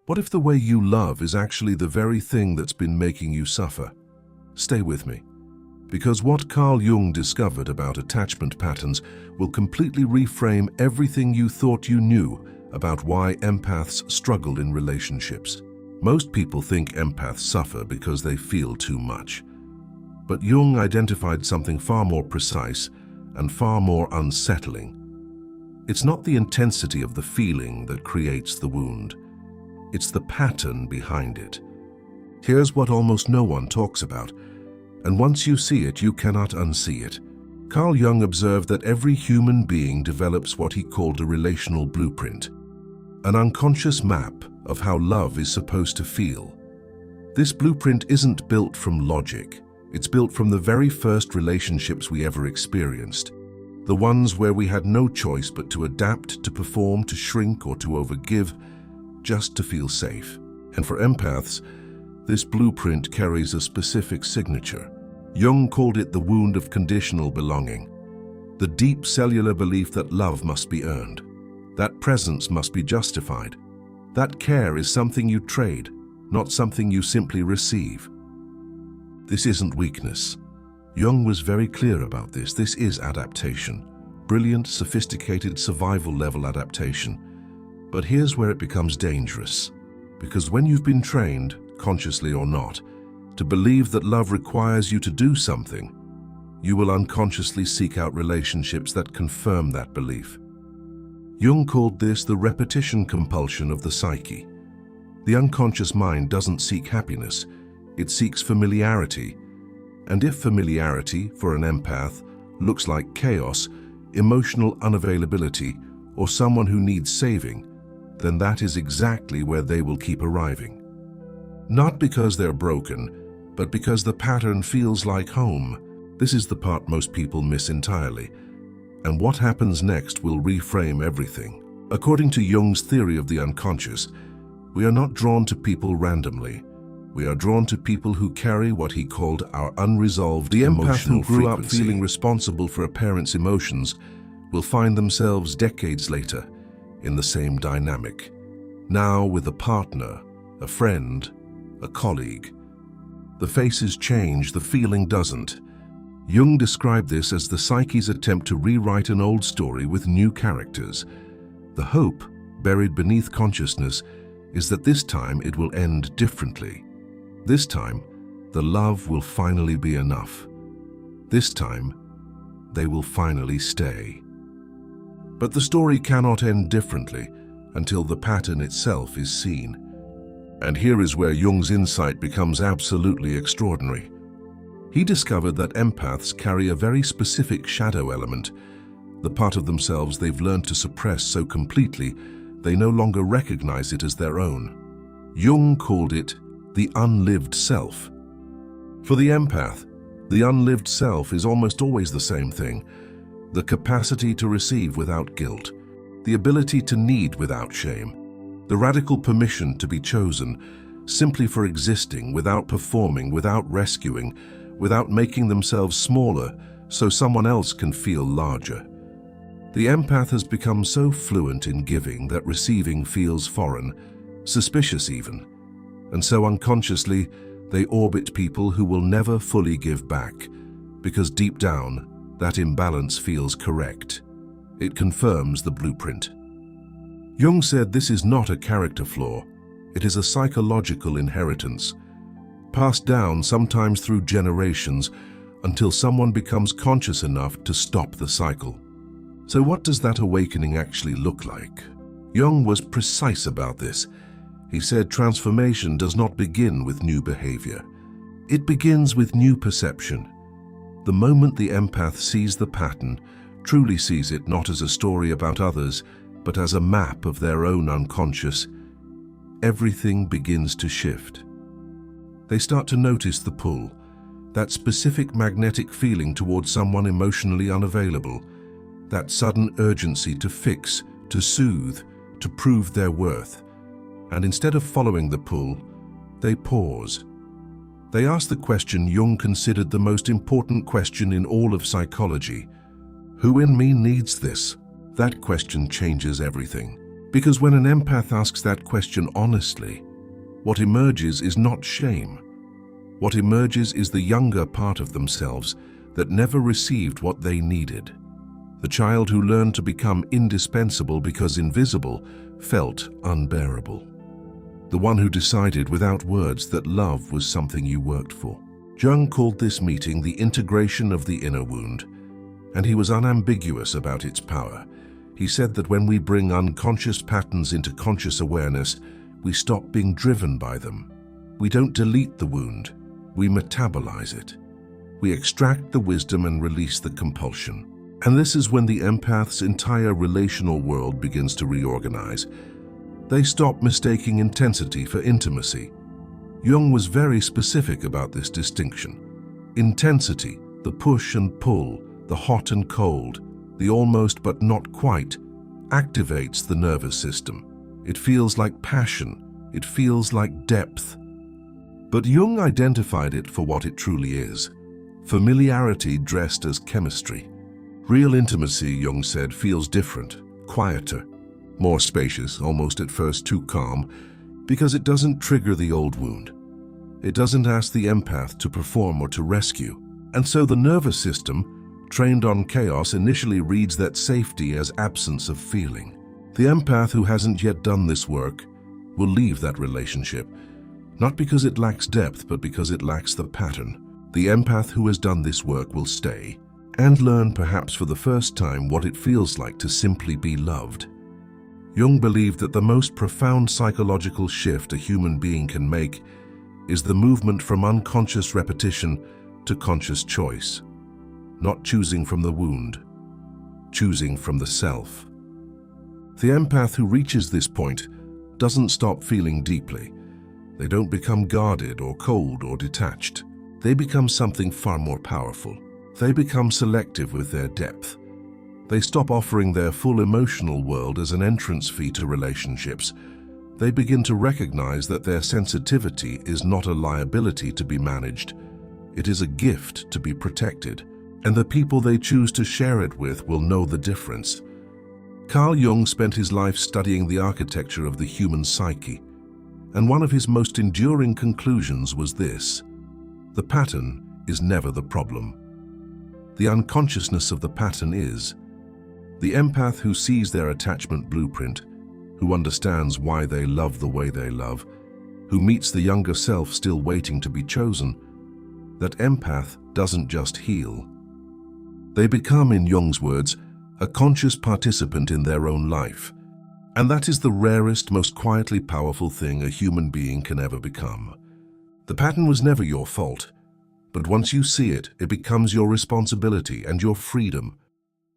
What if the way you love is actually the very thing that's been making you suffer? Stay with me, because what Carl Jung discovered about attachment patterns will completely reframe everything you thought you knew about why empaths struggle in relationships. Most people think empaths suffer because they feel too much. But Jung identified something far more precise and far more unsettling. It's not the intensity of the feeling that creates the wound. It's the pattern behind it. Here's what almost no one talks about, and once you see it, you cannot unsee it. Carl Jung observed that every human being develops what he called a relational blueprint, an unconscious map of how love is supposed to feel. This blueprint isn't built from logic. It's built from the very first relationships we ever experienced, the ones where we had no choice but to adapt, to perform, to shrink, or to overgive, just to feel safe. And for empaths, this blueprint carries a specific signature. Jung called it the wound of conditional belonging, the deep cellular belief that love must be earned, that presence must be justified, that care is something you trade, not something you simply receive. This isn't weakness. Jung was very clear about this. This is adaptation. Brilliant, sophisticated, survival-level adaptation. But here's where it becomes dangerous. Because when you've been trained, consciously or not, to believe that love requires you to do something, you will unconsciously seek out relationships that confirm that belief. Jung called this the repetition compulsion of the psyche. The unconscious mind doesn't seek happiness. It seeks familiarity, and if familiarity, for an empath, looks like chaos, emotional unavailability, or someone who needs saving, then that is exactly where they will keep arriving. Not because they're broken, but because the pattern feels like home. This is the part most people miss entirely, and what happens next will reframe everything. According to Jung's theory of the unconscious, we are not drawn to people randomly. We are drawn to people who carry what he called our unresolved emotional frequency. The empath who grew up feeling responsible for a parent's emotions will find themselves decades later in the same dynamic, now with a partner, a friend, a colleague. The faces change, the feeling doesn't. Jung described this as the psyche's attempt to rewrite an old story with new characters. The hope, buried beneath consciousness, is that this time it will end differently. This time, the love will finally be enough. This time, they will finally stay. But the story cannot end differently until the pattern itself is seen. And here is where Jung's insight becomes absolutely extraordinary. He discovered that empaths carry a very specific shadow element, the part of themselves they've learned to suppress so completely they no longer recognize it as their own. Jung called it the unlived self. For the empath, the unlived self is almost always the same thing: the capacity to receive without guilt, the ability to need without shame, the radical permission to be chosen simply for existing, without performing, without rescuing, without making themselves smaller so someone else can feel larger. The empath has become so fluent in giving that receiving feels foreign, suspicious even. And so unconsciously, they orbit people who will never fully give back, because deep down, that imbalance feels correct. It confirms the blueprint. Jung said this is not a character flaw. It is a psychological inheritance, passed down sometimes through generations until someone becomes conscious enough to stop the cycle. So what does that awakening actually look like? Jung was precise about this. He said transformation does not begin with new behavior. It begins with new perception. The moment the empath sees the pattern, truly sees it not as a story about others, but as a map of their own unconscious, everything begins to shift. They start to notice the pull, that specific magnetic feeling towards someone emotionally unavailable, that sudden urgency to fix, to soothe, to prove their worth. And instead of following the pull, they pause. They ask the question Jung considered the most important question in all of psychology: who in me needs this? That question changes everything. Because when an empath asks that question honestly, what emerges is not shame. What emerges is the younger part of themselves that never received what they needed. The child who learned to become indispensable because invisible felt unbearable. The one who decided without words that love was something you worked for. Jung called this meeting the integration of the inner wound, and he was unambiguous about its power. He said that when we bring unconscious patterns into conscious awareness, we stop being driven by them. We don't delete the wound, we metabolize it. We extract the wisdom and release the compulsion. And this is when the empath's entire relational world begins to reorganize. They stop mistaking intensity for intimacy. Jung was very specific about this distinction. Intensity, the push and pull, the hot and cold, the almost but not quite, activates the nervous system. It feels like passion. It feels like depth. But Jung identified it for what it truly is: familiarity dressed as chemistry. Real intimacy, Jung said, feels different, quieter, more spacious, almost at first too calm, because it doesn't trigger the old wound. It doesn't ask the empath to perform or to rescue. And so the nervous system, trained on chaos, initially reads that safety as absence of feeling. The empath who hasn't yet done this work will leave that relationship, not because it lacks depth, but because it lacks the pattern. The empath who has done this work will stay and learn, perhaps for the first time, what it feels like to simply be loved. Jung believed that the most profound psychological shift a human being can make is the movement from unconscious repetition to conscious choice, not choosing from the wound, choosing from the self. The empath who reaches this point doesn't stop feeling deeply. They don't become guarded or cold or detached. They become something far more powerful. They become selective with their depth. They stop offering their full emotional world as an entrance fee to relationships. They begin to recognize that their sensitivity is not a liability to be managed. It is a gift to be protected, and the people they choose to share it with will know the difference. Carl Jung spent his life studying the architecture of the human psyche, and one of his most enduring conclusions was this: the pattern is never the problem. The unconsciousness of the pattern is. The empath who sees their attachment blueprint, who understands why they love the way they love, who meets the younger self still waiting to be chosen, that empath doesn't just heal. They become, in Jung's words, a conscious participant in their own life. And that is the rarest, most quietly powerful thing a human being can ever become. The pattern was never your fault, but once you see it, it becomes your responsibility and your freedom.